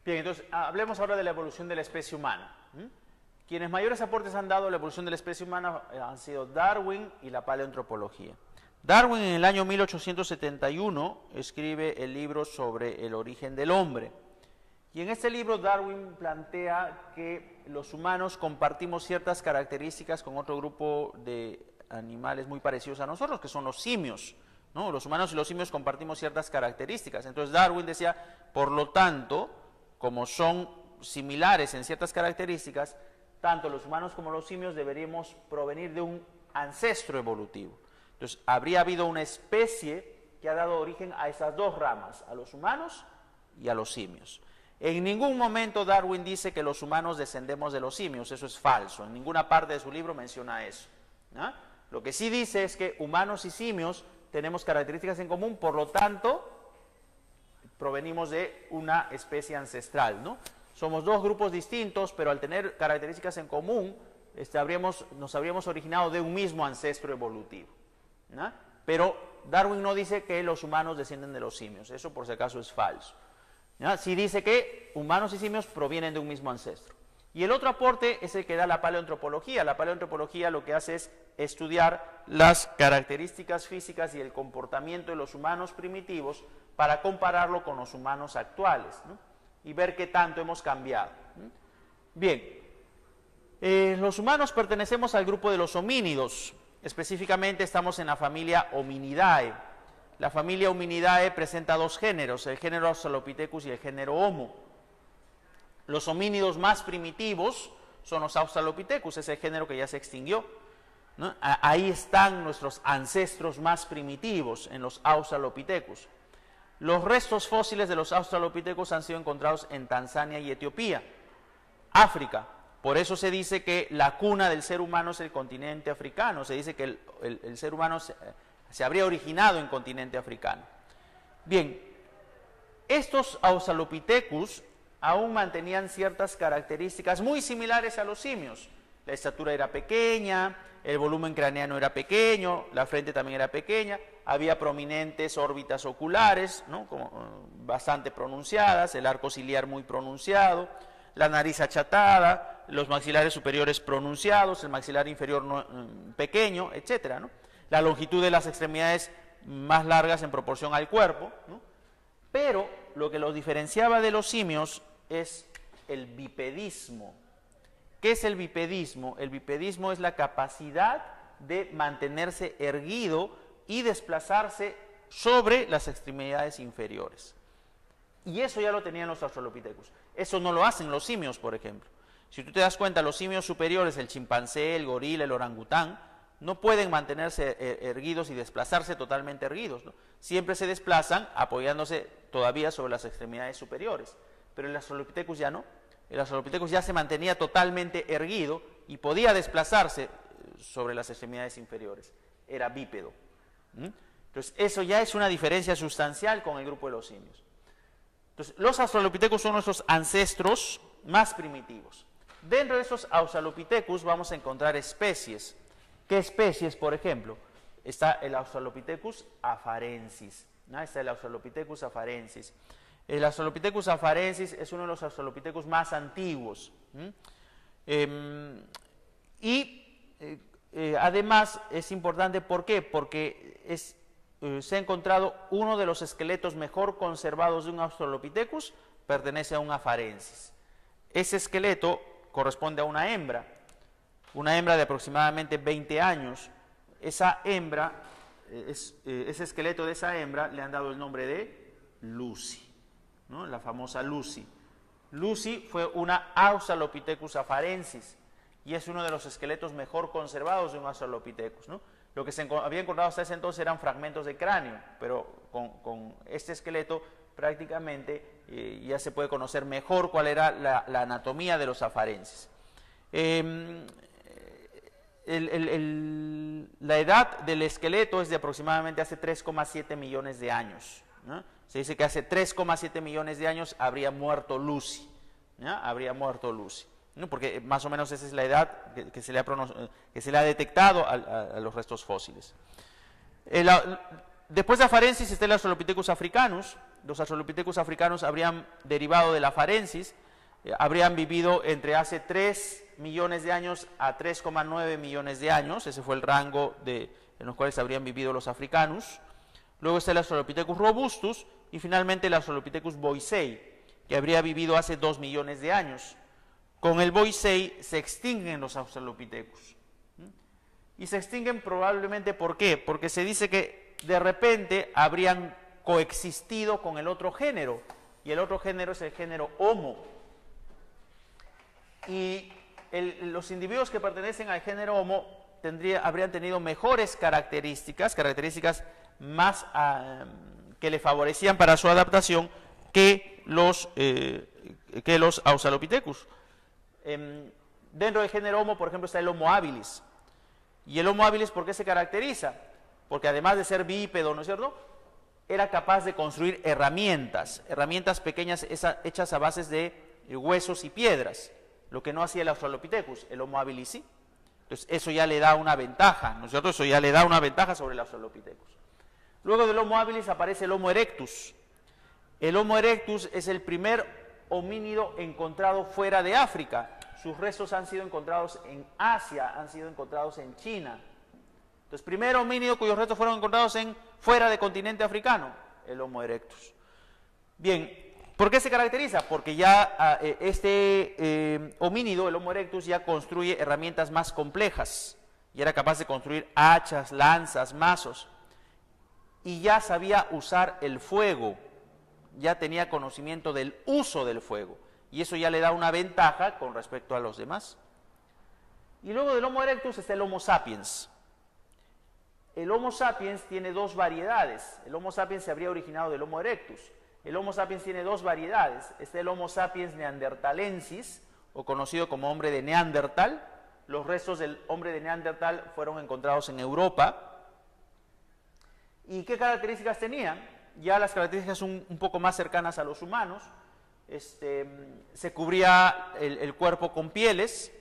Bien, entonces hablemos ahora de la evolución de la especie humana. Quienes mayores aportes han dado a la evolución de la especie humana han sido Darwin y la paleoantropología. Darwin en el año 1871 escribe el libro sobre el origen del hombre. Y en este libro Darwin plantea que los humanos compartimos ciertas características con otro grupo de animales muy parecidos a nosotros, que son los simios, ¿no? Los humanos y los simios compartimos ciertas características. Entonces Darwin decía, por lo tanto, como son similares en ciertas características, tanto los humanos como los simios deberíamos provenir de un ancestro evolutivo. Entonces, habría habido una especie que ha dado origen a esas dos ramas, a los humanos y a los simios. En ningún momento Darwin dice que los humanos descendemos de los simios, eso es falso, en ninguna parte de su libro menciona eso, ¿no? Lo que sí dice es que humanos y simios tenemos características en común, por lo tanto, provenimos de una especie ancestral, ¿no? Somos dos grupos distintos, pero al tener características en común, nos habríamos originado de un mismo ancestro evolutivo, ¿no? Pero Darwin no dice que los humanos descienden de los simios, eso por si acaso es falso, ¿no? Sí dice que humanos y simios provienen de un mismo ancestro. Y el otro aporte es el que da la paleoantropología. La paleoantropología lo que hace es estudiar las características físicas y el comportamiento de los humanos primitivos para compararlo con los humanos actuales, ¿no? Y ver qué tanto hemos cambiado. Bien, los humanos pertenecemos al grupo de los homínidos, específicamente estamos en la familia Hominidae. La familia Hominidae presenta dos géneros, el género Australopithecus y el género Homo. Los homínidos más primitivos son los Australopithecus, es el género que ya se extinguió, ¿no? Ahí están nuestros ancestros más primitivos, en los Australopithecus. Los restos fósiles de los Australopithecus han sido encontrados en Tanzania y Etiopía, África. Por eso se dice que la cuna del ser humano es el continente africano. Se dice que el ser humano se habría originado en continente africano. Bien, estos Australopithecus aún mantenían ciertas características muy similares a los simios. La estatura era pequeña, el volumen craneano era pequeño, la frente también era pequeña, había prominentes órbitas oculares, ¿no? Bastante pronunciadas, el arco ciliar muy pronunciado, la nariz achatada, los maxilares superiores pronunciados, el maxilar inferior pequeño, etcétera, ¿no? La longitud de las extremidades más largas en proporción al cuerpo, ¿no? Pero lo que los diferenciaba de los simios es el bipedismo. ¿Qué es el bipedismo? El bipedismo es la capacidad de mantenerse erguido y desplazarse sobre las extremidades inferiores. Y eso ya lo tenían los Australopithecus. Eso no lo hacen los simios, por ejemplo. Si tú te das cuenta, los simios superiores, el chimpancé, el gorila, el orangután, no pueden mantenerse erguidos y desplazarse totalmente erguidos, ¿no? Siempre se desplazan apoyándose todavía sobre las extremidades superiores. Pero el Australopithecus ya no. El Australopithecus ya se mantenía totalmente erguido y podía desplazarse sobre las extremidades inferiores. Era bípedo. Entonces, eso ya es una diferencia sustancial con el grupo de los simios. Entonces, los Australopithecus son nuestros ancestros más primitivos. Dentro de esos Australopithecus vamos a encontrar especies. ¿Qué especies, por ejemplo? Está el Australopithecus afarensis, ¿no? Está el Australopithecus afarensis. El Australopithecus afarensis es uno de los Australopithecus más antiguos. Además es importante, ¿por qué? Porque se ha encontrado uno de los esqueletos mejor conservados de un Australopithecus, pertenece a un afarensis. Ese esqueleto corresponde a una hembra de aproximadamente 20 años. Esa hembra, ese esqueleto de esa hembra le han dado el nombre de Lucy, ¿no? La famosa Lucy. Lucy fue una Australopithecus afarensis y es uno de los esqueletos mejor conservados de un Australopithecus, ¿no? Lo que se había encontrado hasta ese entonces eran fragmentos de cráneo, pero con este esqueleto prácticamente ya se puede conocer mejor cuál era la anatomía de los afarensis. La edad del esqueleto es de aproximadamente hace 3,7 millones de años, ¿no? Se dice que hace 3,7 millones de años habría muerto Lucy, ¿no? Habría muerto Lucy, ¿no? Porque más o menos esa es la edad que se le ha detectado a los restos fósiles. Después de Afarensis está el Australopithecus africanus. Los Australopithecus africanos habrían derivado de la Afarensis, habrían vivido entre hace 3 millones de años a 3,9 millones de años. Ese fue el rango en los cuales habrían vivido los africanus. Luego está el Australopithecus robustus y finalmente el Australopithecus boisei, que habría vivido hace 2 millones de años. Con el boisei se extinguen los Australopithecus. Y se extinguen probablemente, ¿por qué? Porque se dice que de repente habrían coexistido con el otro género, y el otro género es el género Homo. Y los individuos que pertenecen al género Homo habrían tenido mejores características más que le favorecían para su adaptación que los Australopithecus. Dentro del género Homo, por ejemplo, está el Homo habilis. ¿Y el Homo habilis por qué se caracteriza? Porque además de ser bípedo, ¿no es cierto?, era capaz de construir herramientas pequeñas hechas a bases de huesos y piedras, lo que no hacía el Australopithecus, el Homo habilis sí. Entonces eso ya le da una ventaja, ¿no es cierto?, eso ya le da una ventaja sobre el Australopithecus. Luego del Homo habilis aparece el Homo erectus. El Homo erectus es el primer homínido encontrado fuera de África. Sus restos han sido encontrados en Asia, han sido encontrados en China. Entonces, primer homínido cuyos restos fueron encontrados fuera del continente africano, el Homo erectus. Bien, ¿por qué se caracteriza? Porque ya este homínido, el Homo erectus, ya construye herramientas más complejas. Y era capaz de construir hachas, lanzas, mazos. Y ya sabía usar el fuego. Ya tenía conocimiento del uso del fuego. Y eso ya le da una ventaja con respecto a los demás. Y luego del Homo erectus está el Homo sapiens. El Homo sapiens tiene 2 variedades. El Homo sapiens se habría originado del Homo erectus. El Homo sapiens tiene 2 variedades. Está el Homo sapiens neanderthalensis, o conocido como hombre de Neandertal. Los restos del hombre de Neandertal fueron encontrados en Europa. ¿Y qué características tenían? Ya las características son un poco más cercanas a los humanos. Se cubría el cuerpo con pieles,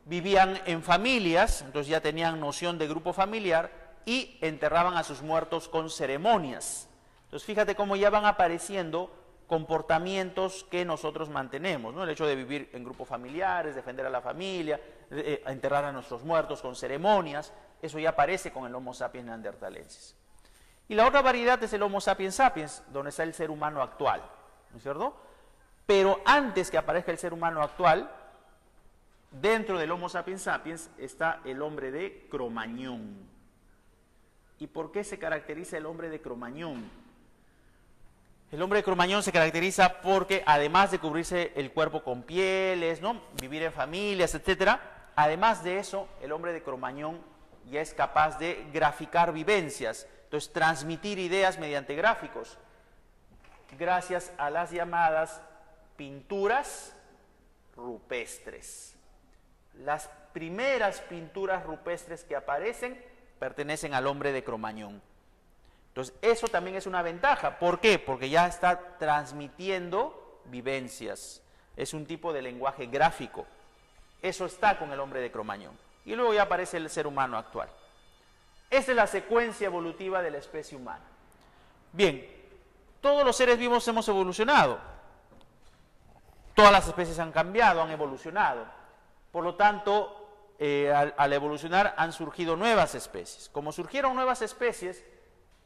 vivían en familias, entonces ya tenían noción de grupo familiar y enterraban a sus muertos con ceremonias. Entonces fíjate cómo ya van apareciendo comportamientos que nosotros mantenemos, ¿no? El hecho de vivir en grupos familiares, defender a la familia, enterrar a nuestros muertos con ceremonias, eso ya aparece con el Homo sapiens neanderthalensis. Y la otra variedad es el Homo sapiens sapiens, donde está el ser humano actual, ¿no es cierto? Pero antes que aparezca el ser humano actual, dentro del Homo sapiens sapiens está el hombre de Cro-Magnon. ¿Y por qué se caracteriza el hombre de Cro-Magnon? El hombre de Cro-Magnon se caracteriza porque, además de cubrirse el cuerpo con pieles, ¿no?, vivir en familias, etc., además de eso, el hombre de Cro-Magnon ya es capaz de graficar vivencias, entonces transmitir ideas mediante gráficos, gracias a las llamadas pinturas rupestres. Las primeras pinturas rupestres que aparecen pertenecen al hombre de Cro-Magnon. Entonces, eso también es una ventaja. ¿Por qué? Porque ya está transmitiendo vivencias. Es un tipo de lenguaje gráfico. Eso está con el hombre de Cro-Magnon. Y luego ya aparece el ser humano actual. Esa es la secuencia evolutiva de la especie humana. Bien, todos los seres vivos hemos evolucionado. Todas las especies han cambiado, han evolucionado. Por lo tanto, al evolucionar han surgido nuevas especies. Como surgieron nuevas especies,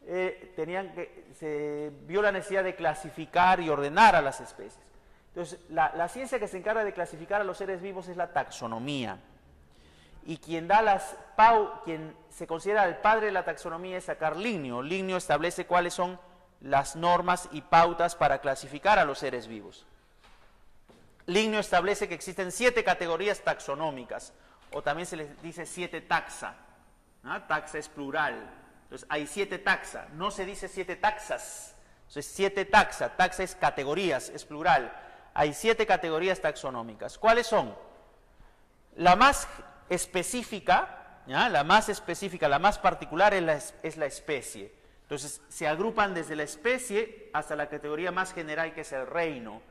se vio la necesidad de clasificar y ordenar a las especies. Entonces, la ciencia que se encarga de clasificar a los seres vivos es la taxonomía. Y quien se considera el padre de la taxonomía es Carl Linneo. Linneo establece cuáles son las normas y pautas para clasificar a los seres vivos. Linneo establece que existen 7 categorías taxonómicas, o también se les dice 7 taxa. ¿No? Taxa es plural. Entonces hay 7 taxa, no se dice 7 taxas. Entonces 7 taxa, taxa es categorías, es plural. Hay 7 categorías taxonómicas. ¿Cuáles son? La más específica, ¿ya?, la más particular es la especie. Entonces se agrupan desde la especie hasta la categoría más general, que es el reino.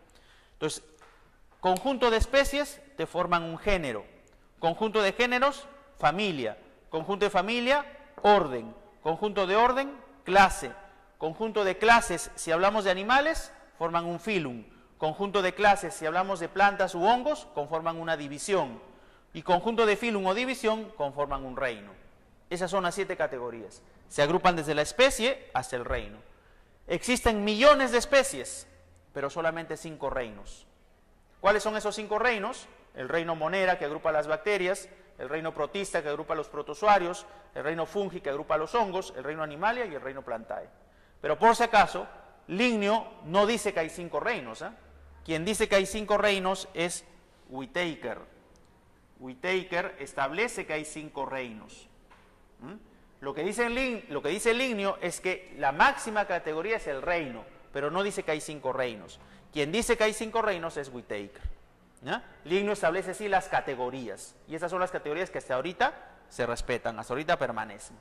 Entonces, conjunto de especies te forman un género. Conjunto de géneros, familia. Conjunto de familia, orden. Conjunto de orden, Clase. Conjunto de clases, si hablamos de animales, forman un filum. Conjunto de clases, si hablamos de plantas u hongos, conforman una división. Y conjunto de filum o división conforman un reino. Esas son las 7 categorías. Se agrupan desde la especie hasta el reino. Existen millones de especies, pero solamente 5 reinos. ¿Cuáles son esos 5 reinos? El reino Monera, que agrupa las bacterias, el reino Protista, que agrupa los protozoarios, el reino Fungi, que agrupa los hongos, el reino Animalia y el reino Plantae. Pero por si acaso, Lignio no dice que hay 5 reinos. Quien dice que hay 5 reinos es Whitaker. Whitaker establece que hay 5 reinos. Lo que dice Lignio es que la máxima categoría es el reino, pero no dice que hay 5 reinos. Quien dice que hay 5 reinos es Whitaker. Lignio establece así las categorías, y esas son las categorías que hasta ahorita se respetan, hasta ahorita permanecen.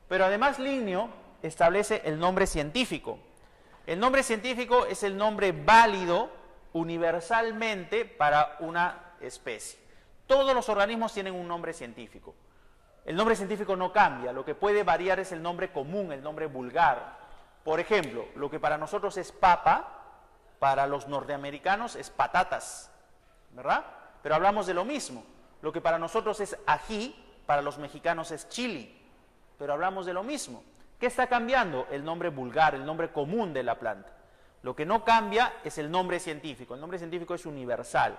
Pero además Lignio establece el nombre científico. El nombre científico es el nombre válido universalmente para una especie. Todos los organismos tienen un nombre científico. El nombre científico no cambia, lo que puede variar es el nombre común, el nombre vulgar. Por ejemplo, lo que para nosotros es papa, para los norteamericanos es patatas, ¿verdad? Pero hablamos de lo mismo. Lo que para nosotros es ají, para los mexicanos es chili, pero hablamos de lo mismo. ¿Qué está cambiando? El nombre vulgar, el nombre común de la planta. Lo que no cambia es el nombre científico. El nombre científico es universal.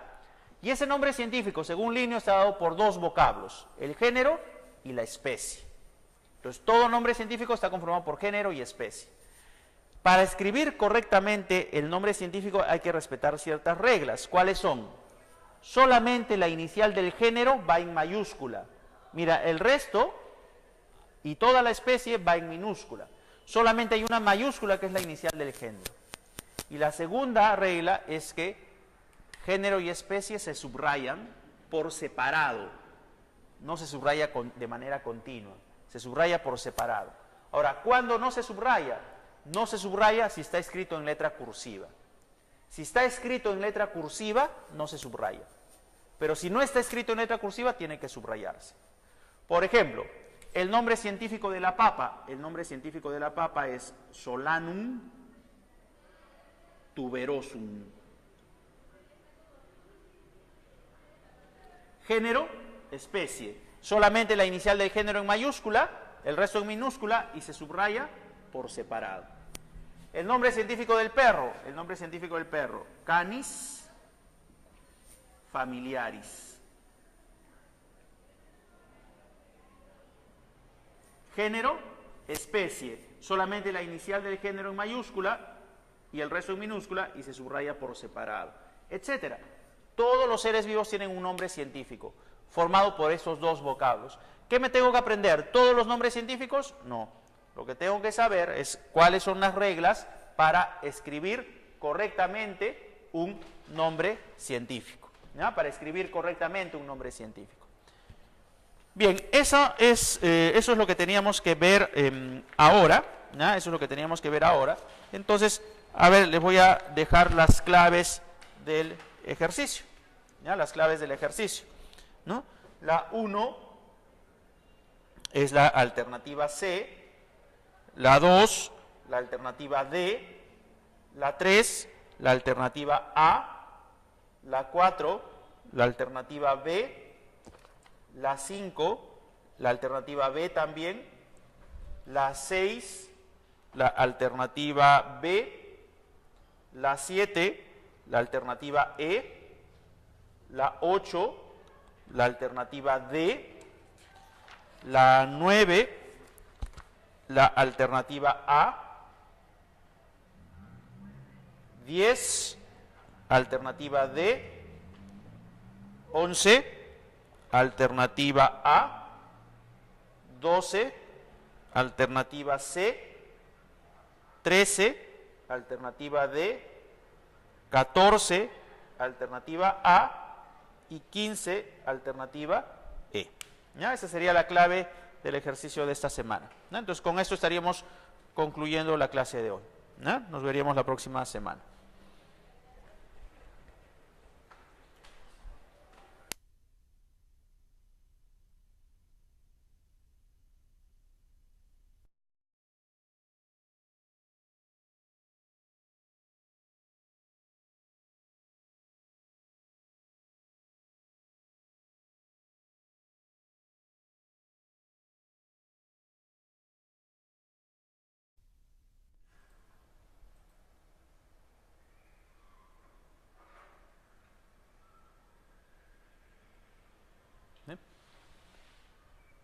Y ese nombre científico, según Lignio, está dado por 2 vocablos, el género y la especie. Entonces, todo nombre científico está conformado por género y especie. Para escribir correctamente el nombre científico hay que respetar ciertas reglas. ¿Cuáles son? Solamente la inicial del género va en mayúscula. Mira, el resto y toda la especie va en minúscula. Solamente hay una mayúscula que es la inicial del género. Y la segunda regla es que género y especie se subrayan por separado. No se subraya de manera continua, se subraya por separado. Ahora, ¿cuándo no se subraya? No se subraya si está escrito en letra cursiva. Si está escrito en letra cursiva, no se subraya. Pero si no está escrito en letra cursiva, tiene que subrayarse. Por ejemplo, el nombre científico de la papa. El nombre científico de la papa es Solanum tuberosum. Género, especie. Solamente la inicial del género en mayúscula, el resto en minúscula y se subraya por separado. El nombre científico del perro. El nombre científico del perro. Canis familiaris. Género, especie. Solamente la inicial del género en mayúscula y el resto en minúscula y se subraya por separado, etcétera. Todos los seres vivos tienen un nombre científico formado por estos 2 vocablos. ¿Qué me tengo que aprender? ¿Todos los nombres científicos? No. Lo que tengo que saber es cuáles son las reglas para escribir correctamente un nombre científico. Para escribir correctamente un nombre científico. Bien, eso es lo que teníamos que ver ahora. Eso es lo que teníamos que ver ahora. Entonces, a ver, les voy a dejar las claves del ejercicio. Las claves del ejercicio. La 1 es la alternativa C. La 2, la alternativa D. La 3, la alternativa A. La 4, la alternativa B. La 5, la alternativa B también. La 6, la alternativa B. La 7, la alternativa E. La 8, la alternativa D. La 9, la alternativa A. 10, alternativa D. 11, alternativa A. 12, alternativa C. 13, alternativa D. 14, alternativa A. Y 15, alternativa E. Esa sería la clave del ejercicio de esta semana. Entonces, con esto estaríamos concluyendo la clase de hoy. Nos veríamos la próxima semana.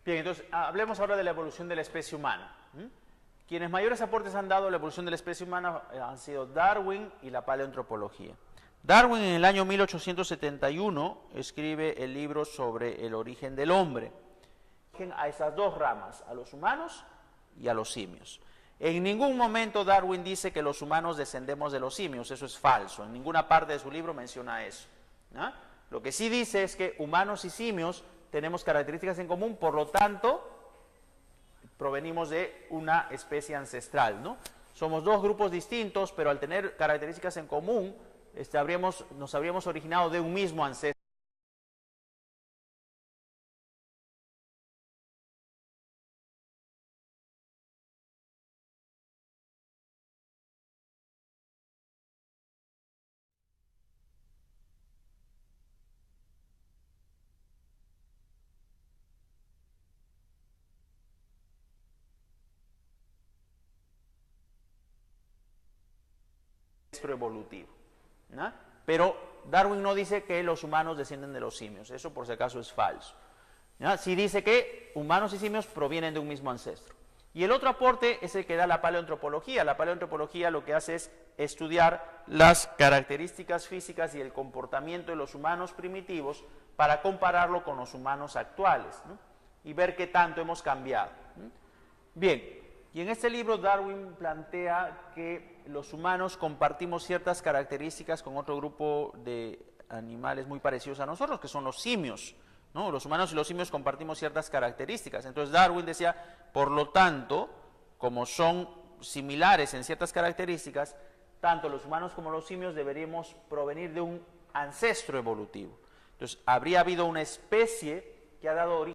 Bien, entonces hablemos ahora de la evolución de la especie humana. Quienes mayores aportes han dado a la evolución de la especie humana han sido Darwin y la paleoantropología. Darwin en el año 1871 escribe el libro sobre el origen del hombre. A esas dos ramas, a los humanos y a los simios. En ningún momento Darwin dice que los humanos descendemos de los simios, eso es falso, en ninguna parte de su libro menciona eso, ¿no? Lo que sí dice es que humanos y simios tenemos características en común, por lo tanto, provenimos de una especie ancestral, ¿no? Somos dos grupos distintos, pero al tener características en común, nos habríamos originado de un mismo ancestro. Evolutivo, ¿no? Pero Darwin no dice que los humanos descienden de los simios, eso por si acaso es falso, ¿no? Sí dice que humanos y simios provienen de un mismo ancestro. Y el otro aporte es el que da la paleoantropología. La paleoantropología lo que hace es estudiar las características físicas y el comportamiento de los humanos primitivos para compararlo con los humanos actuales, ¿no? Y ver qué tanto hemos cambiado, ¿no? Bien. Y en este libro Darwin plantea que los humanos compartimos ciertas características con otro grupo de animales muy parecidos a nosotros, que son los simios, ¿no? Los humanos y los simios compartimos ciertas características. Entonces Darwin decía, por lo tanto, como son similares en ciertas características, tanto los humanos como los simios deberíamos provenir de un ancestro evolutivo. Entonces habría habido una especie que ha dado origen